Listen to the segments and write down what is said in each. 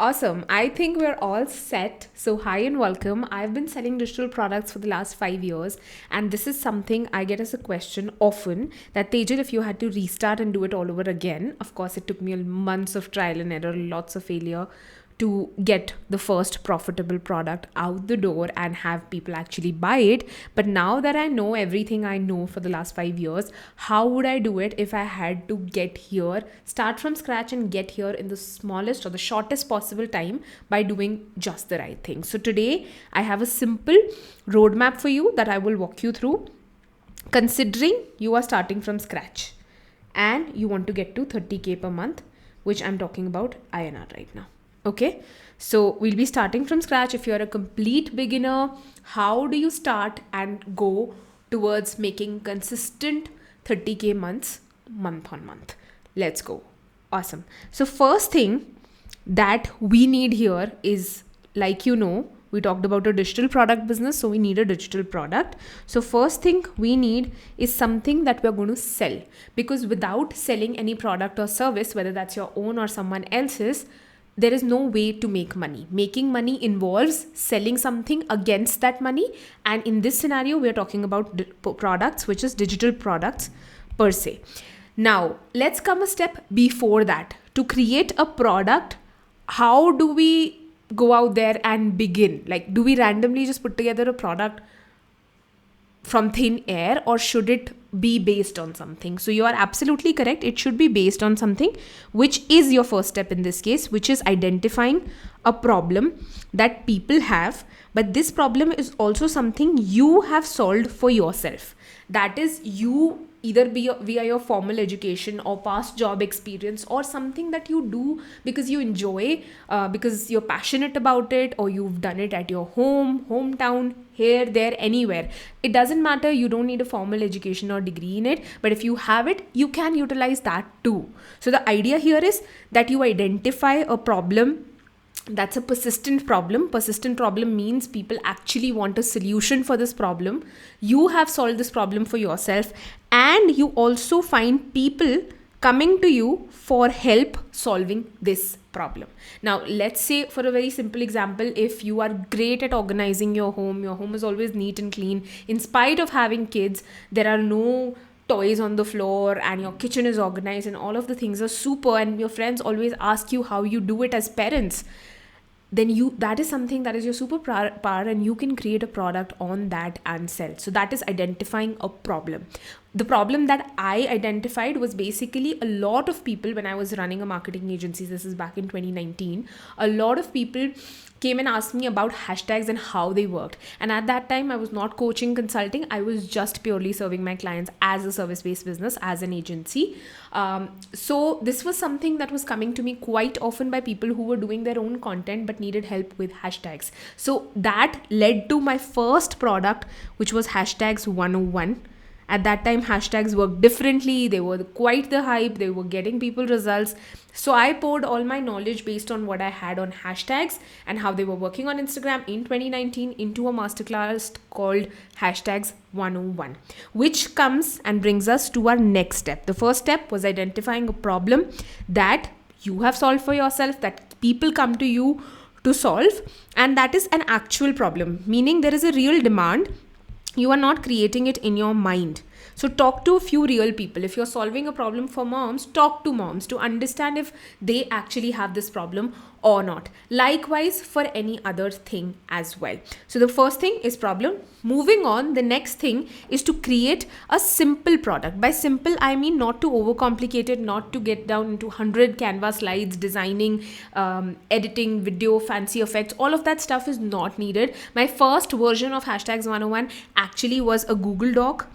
Awesome. I think we're all set. So, hi and welcome. I've been selling digital products for the last 5 years, and this is something I get as a question often that Tejal, if you had to restart and do it all over again, of course, it took me months of trial and error, lots of failure to get the first profitable product out the door and have people actually buy it. But now that I know everything I know for the last 5 years, how would I do it if I had to get here, start from scratch and get here in the smallest or the shortest possible time by doing just the right thing? So today I have a simple roadmap for you that I will walk you through, considering you are starting from scratch and you want to get to 30K per month, which I'm talking about INR right now. Okay, so we'll be starting from scratch. If you're a complete beginner, how do you start and go towards making consistent 30K months, month on month? Let's go. Awesome. So first thing that we need here is, like, we talked about a digital product business, so we need a digital product. So first thing we need is something that we're going to sell, because without selling any product or service, whether that's your own or someone else's, there is no way to make money. Making money involves selling something against that money. And in this scenario, we are talking about products, which is digital products per se. Now, let's come a step before that. To create a product, how do we go out there and begin? Like, do we randomly just put together a product from thin air, or should it be based on something? So you are absolutely correct. It should be based on something, which is your first step in this case, which is identifying a problem that people have. But this problem is also something you have solved for yourself. That is, you either via your formal education or past job experience, or something that you do because you enjoy, because you're passionate about it, or you've done it at your hometown, here, there, anywhere. It doesn't matter. You don't need a formal education or degree in it, but if you have it, you can utilize that too. So the idea here is that you identify a problem that's a persistent problem. Persistent problem means people actually want a solution for this problem. You have solved this problem for yourself, and you also find people coming to you for help solving this problem. Now, let's say, for a very simple example, if you are great at organizing your home is always neat and clean. In spite of having kids, there are no toys on the floor, and your kitchen is organized and all of the things are super, and your friends always ask you how you do it as parents. Then that is something that is your superpower, and you can create a product on that and sell. So that is identifying a problem. The problem that I identified was basically a lot of people, when I was running a marketing agency, this is back in 2019, a lot of people came and asked me about hashtags and how they worked. And at that time, I was not coaching, consulting. I was just purely serving my clients as a service-based business, as an agency. So this was something that was coming to me quite often by people who were doing their own content but needed help with hashtags. So that led to my first product, which was Hashtags 101. At that time, hashtags worked differently. They were quite the hype. They were getting people results. So I poured all my knowledge based on what I had on hashtags and how they were working on Instagram in 2019 into a masterclass called Hashtags 101, which comes and brings us to our next step. The first step was identifying a problem that you have solved for yourself, that people come to you to solve, and that is an actual problem, meaning there is a real demand. You are not creating it in your mind. So talk to a few real people. If you're solving a problem for moms, talk to moms to understand if they actually have this problem or not. Likewise for any other thing as well. So the first thing is problem. Moving on, the next thing is to create a simple product. By simple, I mean not to overcomplicate it, not to get down into 100 Canva slides, designing, editing, video, fancy effects. All of that stuff is not needed. My first version of Hashtags 101 actually was a Google Doc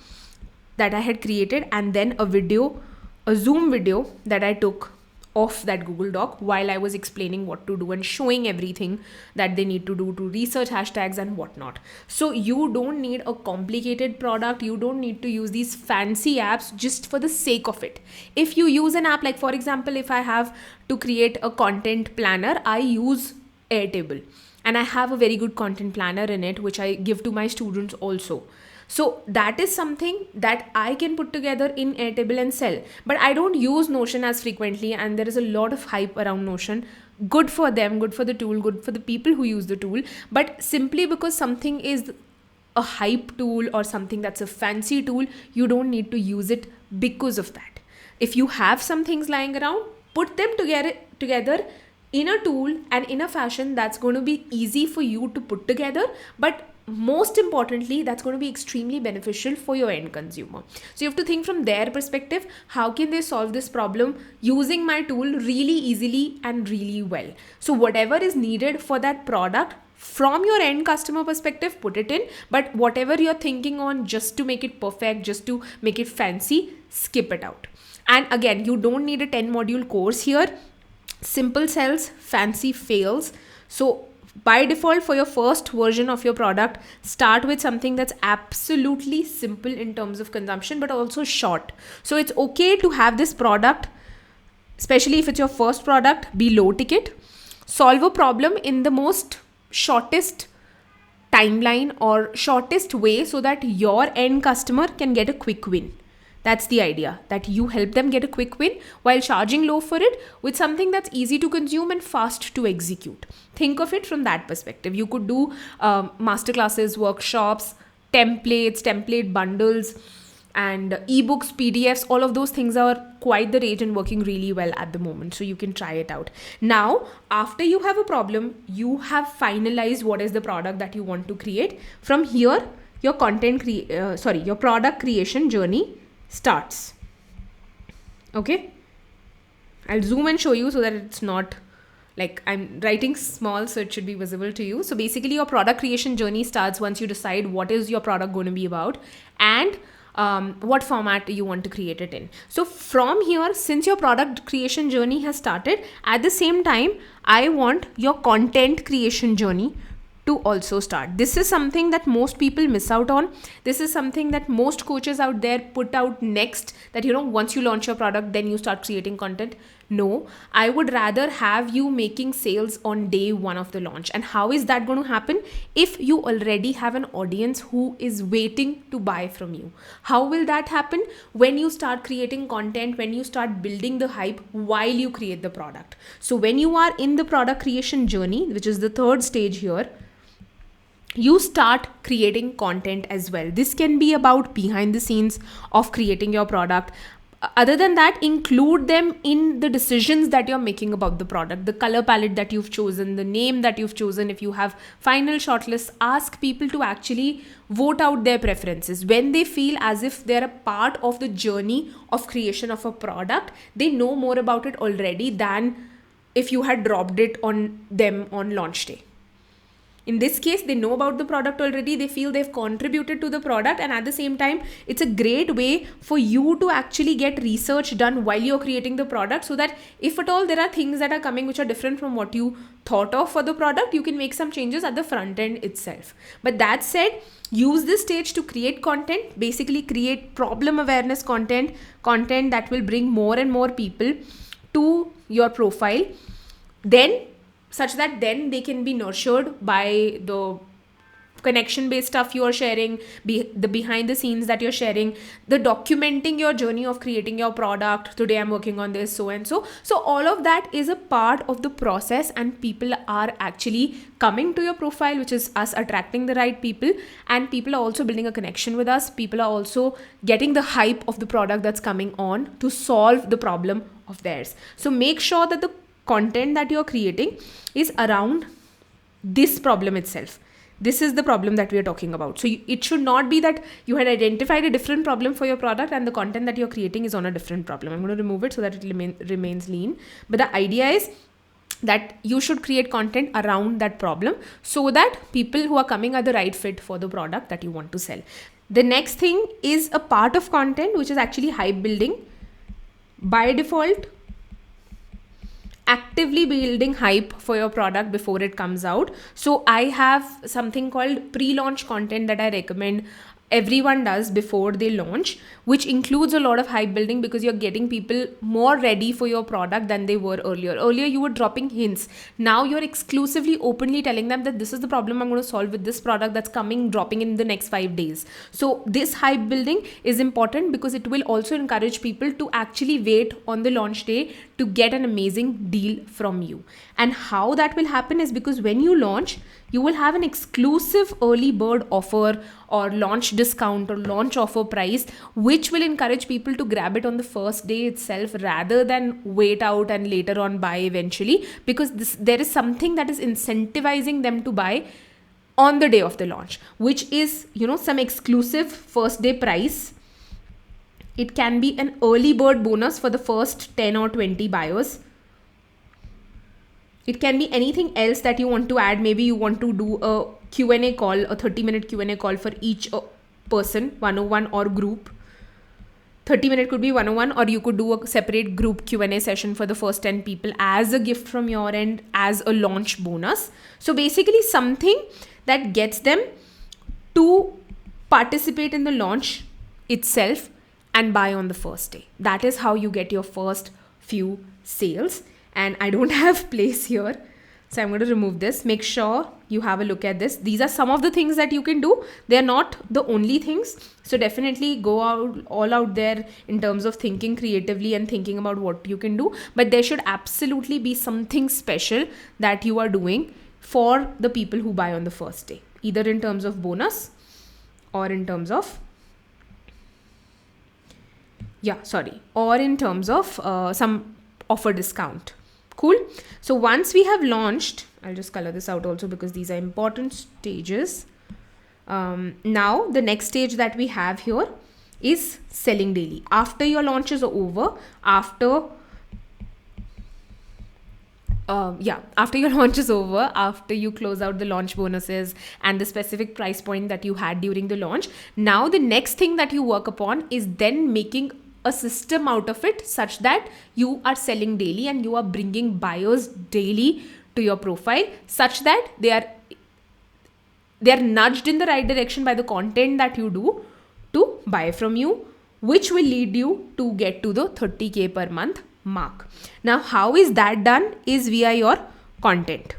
that I had created, and then a Zoom video that I took of that Google Doc while I was explaining what to do and showing everything that they need to do to research hashtags and whatnot. So you don't need a complicated product. You don't need to use these fancy apps just for the sake of it. If you use an app, like for example, if I have to create a content planner, I use Airtable, and I have a very good content planner in it, which I give to my students also. So that is something that I can put together in Airtable and sell. But I don't use Notion as frequently, and there is a lot of hype around Notion. good for them, good for the tool, good for the people who use the tool. But simply because something is a hype tool or something that's a fancy tool, you don't need to use it because of that. If you have some things lying around, put them together in a tool and in a fashion that's going to be easy for you to put together, but most importantly, that's going to be extremely beneficial for your end consumer. So you have to think from their perspective, how can they solve this problem using my tool really easily and really well? So whatever is needed for that product from your end customer perspective, put it in. But whatever you're thinking on just to make it perfect, just to make it fancy, skip it out. And again, you don't need a 10 module course here. Simple sells, fancy fails. So by default, for your first version of your product, start with something that's absolutely simple in terms of consumption, but also short. So it's okay to have this product, especially if it's your first product, be low ticket. Solve a problem in the most shortest timeline or shortest way so that your end customer can get a quick win. That's the idea, that you help them get a quick win while charging low for it with something that's easy to consume and fast to execute. Think of it from that perspective. You could do masterclasses, workshops, templates, template bundles, and ebooks, PDFs. All of those things are quite the rage and working really well at the moment. So you can try it out. Now, after you have a problem, you have finalized what is the product that you want to create. From here, your your product creation journey starts. Okay, I'll zoom and show you so that it's not like I'm writing small, so it should be visible to you. So basically your product creation journey starts once you decide what is your product going to be about and what format you want to create it in. So from here, since your product creation journey has started, at the same time, I want your content creation journey to also start. This is something that most people miss out on. This is something that most coaches out there put out next, that once you launch your product, then you start creating content. No, I would rather have you making sales on day one of the launch. And how is that going to happen? If you already have an audience who is waiting to buy from you. How will that happen? When you start creating content, when you start building the hype while you create the product. So when you are in the product creation journey, which is the third stage here, you start creating content as well. This can be about behind the scenes of creating your product. Other than that, include them in the decisions that you're making about the product, the color palette that you've chosen, the name that you've chosen. If you have final shortlists, ask people to actually vote out their preferences. When they feel as if they're a part of the journey of creation of a product, they know more about it already than if you had dropped it on them on launch day. In this case, they know about the product already. They feel they've contributed to the product. And at the same time, it's a great way for you to actually get research done while you're creating the product, so that if at all there are things that are coming which are different from what you thought of for the product, you can make some changes at the front end itself. But that said, use this stage to create content, basically create problem awareness content that will bring more and more people to your profile. Such that then they can be nurtured by the connection based stuff you are sharing, the behind the scenes that you're sharing, the documenting your journey of creating your product. Today I'm working on this, so and so. So all of that is a part of the process, and people are actually coming to your profile, which is us attracting the right people, and people are also building a connection with us. People are also getting the hype of the product that's coming on to solve the problem of theirs. So make sure that the content that you're creating is around this problem itself. This is the problem that we are talking about. So it should not be that you had identified a different problem for your product and the content that you're creating is on a different problem. I'm going to remove it so that it remains lean. But the idea is that you should create content around that problem so that people who are coming are the right fit for the product that you want to sell. The next thing is a part of content, which is actually hype building. By default, actively building hype for your product before it comes out. So I have something called pre-launch content that I recommend everyone does before they launch, which includes a lot of hype building, because you're getting people more ready for your product than they were earlier. Earlier, you were dropping hints. Now you're exclusively openly telling them that this is the problem I'm going to solve with this product that's dropping in the next 5 days. So this hype building is important because it will also encourage people to actually wait on the launch day to get an amazing deal from you. And how that will happen is because when you launch, you will have an exclusive early bird offer or launch discount or launch offer price, which will encourage people to grab it on the first day itself rather than wait out and later on buy eventually, because there is something that is incentivizing them to buy on the day of the launch, which is, some exclusive first day price. It can be an early bird bonus for the first 10 or 20 buyers. It can be anything else that you want to add. Maybe you want to do a Q&A call, a 30-minute Q&A call for each person, 101 or group. 30-minute could be 101, or you could do a separate group Q&A session for the first 10 people as a gift from your end, as a launch bonus. So basically something that gets them to participate in the launch itself and buy on the first day. That is how you get your first few sales. And I don't have place here, so I'm going to remove this. Make sure you have a look at this. These are some of the things that you can do. They're not the only things. So definitely go all out there in terms of thinking creatively and thinking about what you can do. But there should absolutely be something special that you are doing for the people who buy on the first day, either in terms of bonus or in terms of some offer discount. Cool. So once we have launched, I'll just color this out also because these are important stages. Now the next stage that we have here is selling daily. After your launch is over, after you close out the launch bonuses and the specific price point that you had during the launch, now the next thing that you work upon is then making a system out of it such that you are selling daily and you are bringing buyers daily to your profile, such that they are nudged in the right direction by the content that you do to buy from you, which will lead you to get to the 30K per month mark. Now, how is that done? Is via your content.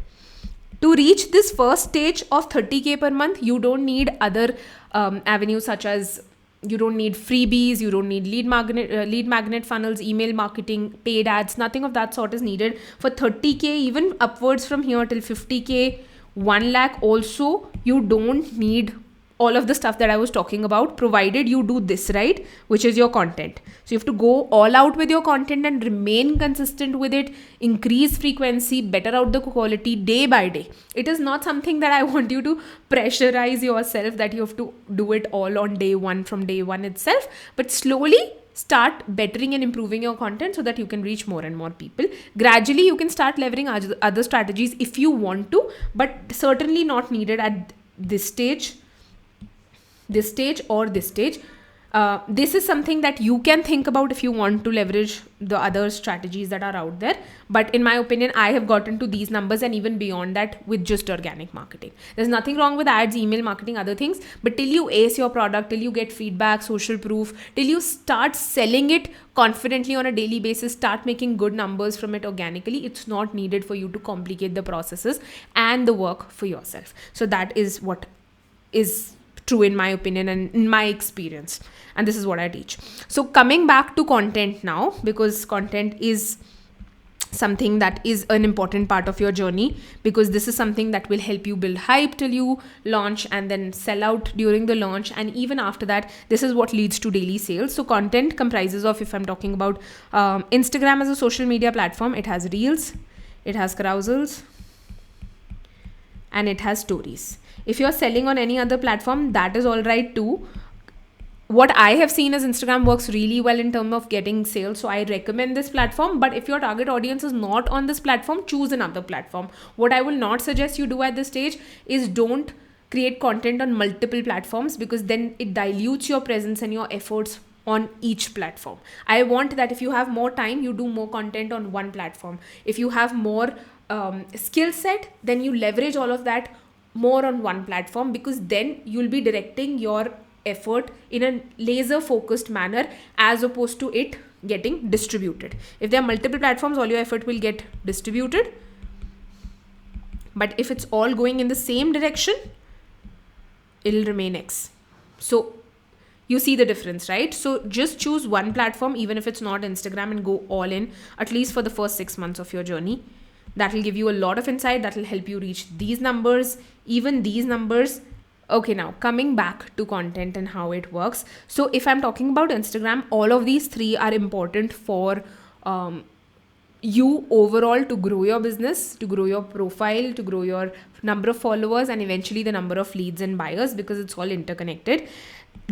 To reach this first stage of 30K per month, you don't need other avenues such as, you don't need freebies, you don't need lead magnet funnels, email marketing, paid ads. Nothing of that sort is needed. For 30K, even upwards from here till 50K, 1 lakh also, you don't need all of the stuff that I was talking about, provided you do this right, which is your content. So you have to go all out with your content and remain consistent with it, increase frequency, better out the quality day by day. It is not something that I want you to pressurize yourself that you have to do it all on day one, from day one itself, but slowly start bettering and improving your content so that you can reach more and more people. Gradually, you can start leveraging other strategies if you want to, but certainly not needed at this stage. This stage. This is something that you can think about if you want to leverage the other strategies that are out there. But in my opinion, I have gotten to these numbers and even beyond that with just organic marketing. There's nothing wrong with ads, email marketing, other things. But till you ace your product, till you get feedback, social proof, till you start selling it confidently on a daily basis, start making good numbers from it organically, it's not needed for you to complicate the processes and the work for yourself. So that is what is true in my opinion and in my experience, and this is what I teach. So coming back to content now, because content is something that is an important part of your journey, because this is something that will help you build hype till you launch and then sell out during the launch, and even after that, this is what leads to daily sales. So content comprises of, if I'm talking about Instagram as a social media platform, it has reels, it has carousels, and it has stories. If you're selling on any other platform, that is all right too. What I have seen is Instagram works really well in terms of getting sales. So I recommend this platform. But if your target audience is not on this platform, choose another platform. What I will not suggest you do at this stage is don't create content on multiple platforms, because then it dilutes your presence and your efforts on each platform. I want that if you have more time, you do more content on one platform. If you have more skill set, then you leverage all of that more on one platform, because then you'll be directing your effort in a laser focused manner as opposed to it getting distributed. If there are multiple platforms, all your effort will get distributed. But if it's all going in the same direction, it'll remain X. So You see the difference, right? So just choose one platform, even if it's not Instagram, and go all in, at least for the first 6 months of your journey. That will give you a lot of insight. That will help you reach these numbers, even these numbers. Okay, now coming back to content and how it works. So if I'm talking about Instagram, all of these three are important for you overall to grow your business, to grow your profile, to grow your number of followers, and eventually the number of leads and buyers, because it's all interconnected.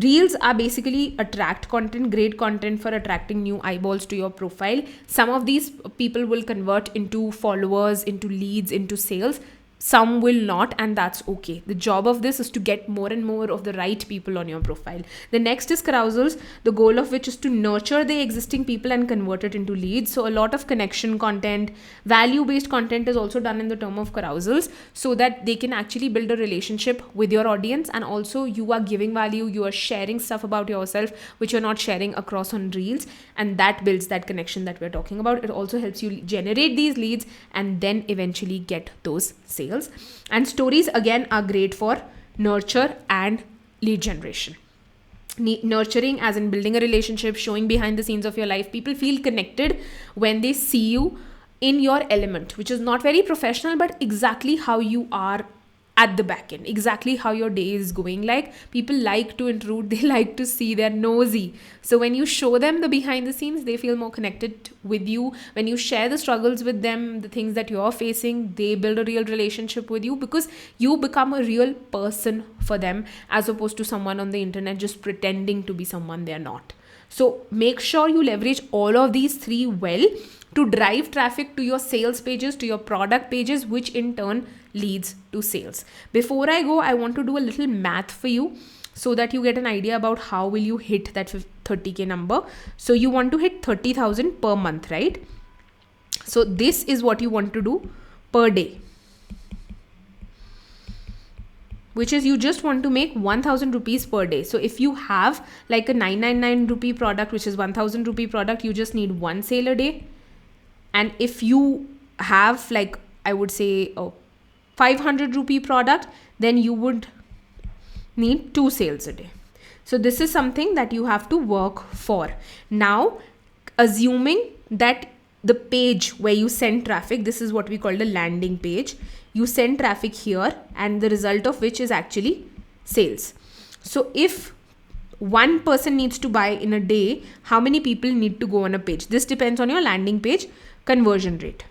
Reels are basically attract content, great content for attracting new eyeballs to your profile. Some of these people will convert into followers, into leads, into sales. Some will not, and that's okay. The job of this is to get more and more of the right people on your profile. The next is carousels, the goal of which is to nurture the existing people and convert it into leads. So a lot of connection content, value-based content is also done in the term of carousels, so that they can actually build a relationship with your audience, and also you are giving value, you are sharing stuff about yourself which you're not sharing across on reels, and that builds that connection that we're talking about. It also helps you generate these leads and then eventually get those sales. And stories again are great for nurture and lead generation. Nurturing as in building a relationship, showing behind the scenes of your life. People feel connected when they see you in your element, which is not very professional, but exactly how you are at the back end, exactly how your day is going. Like, people like to intrude, they like to see, they're nosy. So when you show them the behind the scenes, they feel more connected with you. When you share the struggles with them, the things that you're facing, they build a real relationship with you, because you become a real person for them, as opposed to someone on the internet just pretending to be someone they're not. So make sure you leverage all of these three well to drive traffic to your sales pages, to your product pages, which in turn leads to sales. Before I go, I want to do a little math for you so that you get an idea about how will you hit that 30K number. So you want to hit 30,000 per month, right? So this is what you want to do per day, which is you just want to make 1,000 rupees per day. So if you have like a 999 rupee product, which is 1,000 rupee product, you just need one sale a day. And if you have like, I would say, 500 rupee product, then you would need 2 sales a day. So this is something that you have to work for. Now, assuming that the page where you send traffic, this is what we call the landing page. You send traffic here, and the result of which is actually sales. So if one person needs to buy in a day, how many people need to go on a page? This depends on your landing page conversion rate.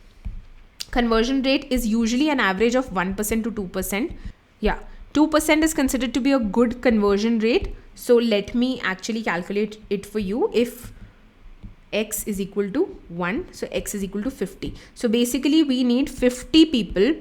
Conversion rate is usually an average of 1% to 2%. Yeah, 2% is considered to be a good conversion rate. So let me actually calculate it for you. If x is equal to 1, so x is equal to 50. So basically we need 50 people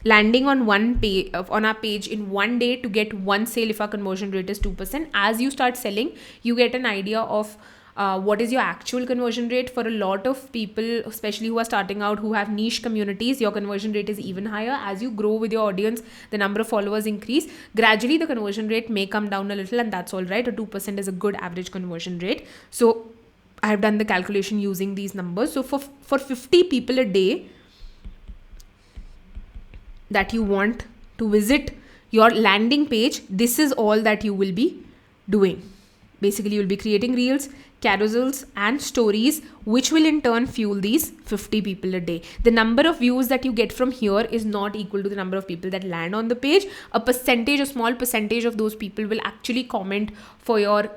landing on one page, on our page in one day, to get one sale if our conversion rate is 2%. As you start selling, you get an idea of what is your actual conversion rate. For a lot of people, especially who are starting out, who have niche communities, your conversion rate is even higher. As you grow with your audience, the number of followers increase. Gradually, the conversion rate may come down a little, and that's all right. A 2% is a good average conversion rate. So I have done the calculation using these numbers. So for 50 people a day that you want to visit your landing page, this is all that you will be doing. Basically, you'll be creating reels, carousels, and stories, which will in turn fuel these 50 people a day. The number of views that you get from here is not equal to the number of people that land on the page. A small percentage of those people will actually comment for your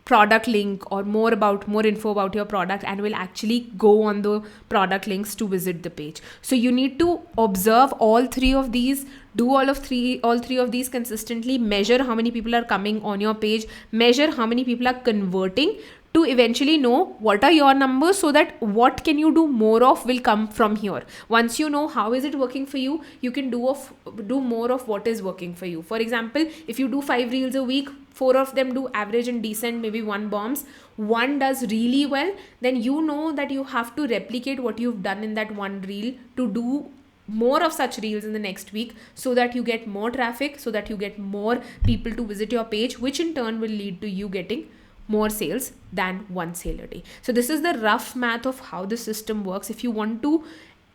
product link or more info about your product, and will actually go on the product links to visit the page. So you need to observe all three of these, do all three of these consistently, measure how many people are coming on your page, measure how many people are converting, to eventually know what are your numbers, so that what can you do more of will come from here. Once you know how is it working for you, you can do more of what is working for you. For example, if you do 5 reels a week, 4 of them do average and decent, maybe 1 bombs, 1 does really well, then you know that you have to replicate what you've done in that 1 reel to do more of such reels in the next week, so that you get more traffic, so that you get more people to visit your page, which in turn will lead to you getting more sales than 1 sale a day. So this is the rough math of how the system works. If you want to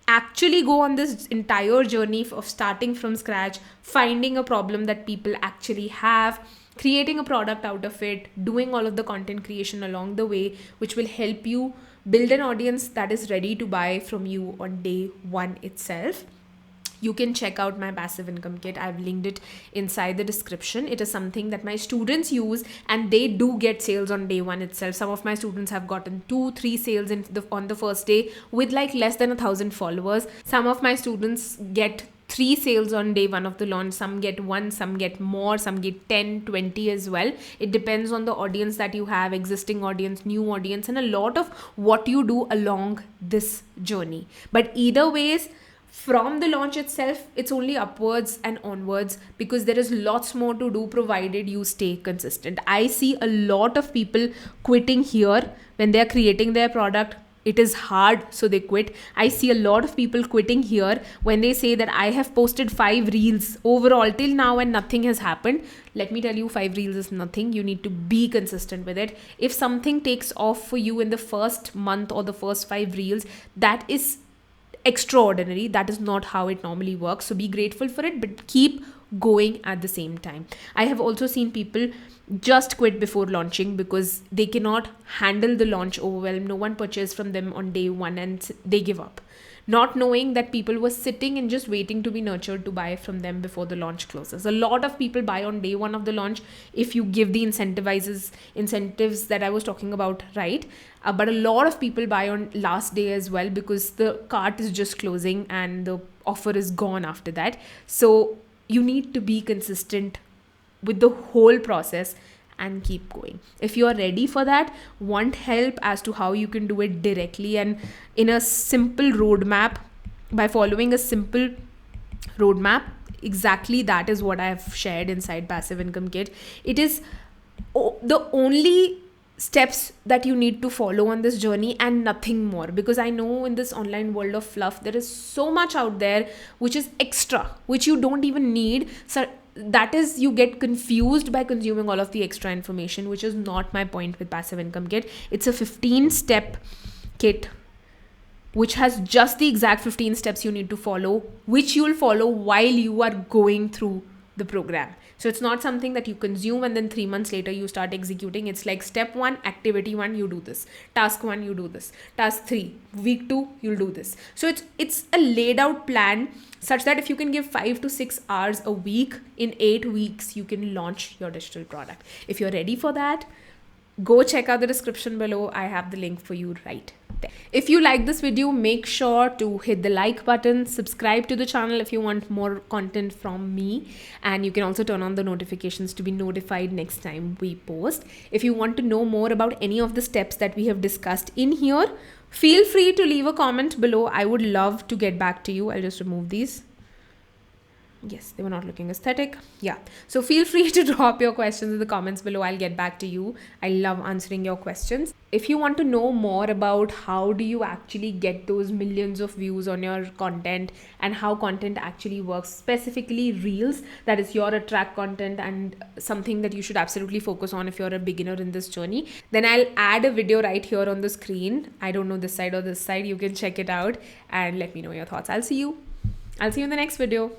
actually go on this entire journey of starting from scratch, finding a problem that people actually have, creating a product out of it, doing all of the content creation along the way, which will help you build an audience that is ready to buy from you on day one itself. You can check out my passive income kit. I've linked it inside the description. It is something that my students use, and they do get sales on day one itself. Some of my students have gotten 2-3 sales on the first day with like less than 1,000 followers. Some of my students get 3 sales on day one of the launch. Some get 1, some get more, some get 10, 20 as well. It depends on the audience that you have, existing audience, new audience, and a lot of what you do along this journey. But either ways, from the launch itself, it's only upwards and onwards, because there is lots more to do provided you stay consistent. I see a lot of people quitting here when they are creating their product. It is hard, so they quit. I see a lot of people quitting here when they say that I have posted 5 reels overall till now and nothing has happened. Let me tell you, 5 reels is nothing. You need to be consistent with it. If something takes off for you in the first month or the first 5 reels, that is extraordinary. That is not how it normally works. So be grateful for it, but keep going at the same time. I have also seen people just quit before launching because they cannot handle the launch overwhelm. No one purchased from them on day one and they give up, not knowing that people were sitting and just waiting to be nurtured to buy from them before the launch closes. A lot of people buy on day one of the launch if you give the incentives that I was talking about, right? But a lot of people buy on last day as well, because the cart is just closing and the offer is gone after that. So you need to be consistent with the whole process and keep going. If you are ready for that, want help as to how you can do it directly and in a simple roadmap, by following a simple roadmap, exactly that is what I have shared inside Passive Income Kit. It is the only steps that you need to follow on this journey and nothing more, because I know in this online world of fluff there is so much out there which is extra, which you don't even need. So that is, you get confused by consuming all of the extra information, which is not my point with Passive Income Kit. It's a 15-step kit which has just the exact 15 steps you need to follow, which you will follow while you are going through the program. So it's not something that you consume and then 3 months later you start executing. It's like step 1, activity 1, you do this. Task 1, you do this. Task 3, week 2, you'll do this. So it's a laid out plan such that if you can give 5 to 6 hours a week, in 8 weeks, you can launch your digital product. If you're ready for that, go check out the description below. I have the link for you right there. If you like this video, make sure to hit the like button, subscribe to the channel if you want more content from me, and you can also turn on the notifications to be notified next time we post. If you want to know more about any of the steps that we have discussed in here, feel free to leave a comment below. I would love to get back to you. I'll just remove these. Yes, they were not looking aesthetic. Yeah. So feel free to drop your questions in the comments below. I'll get back to you. I love answering your questions. If you want to know more about how do you actually get those millions of views on your content and how content actually works, specifically reels, that is your attract content and something that you should absolutely focus on if you're a beginner in this journey, then I'll add a video right here on the screen. I don't know this side or this side. You can check it out and let me know your thoughts. I'll see you in the next video.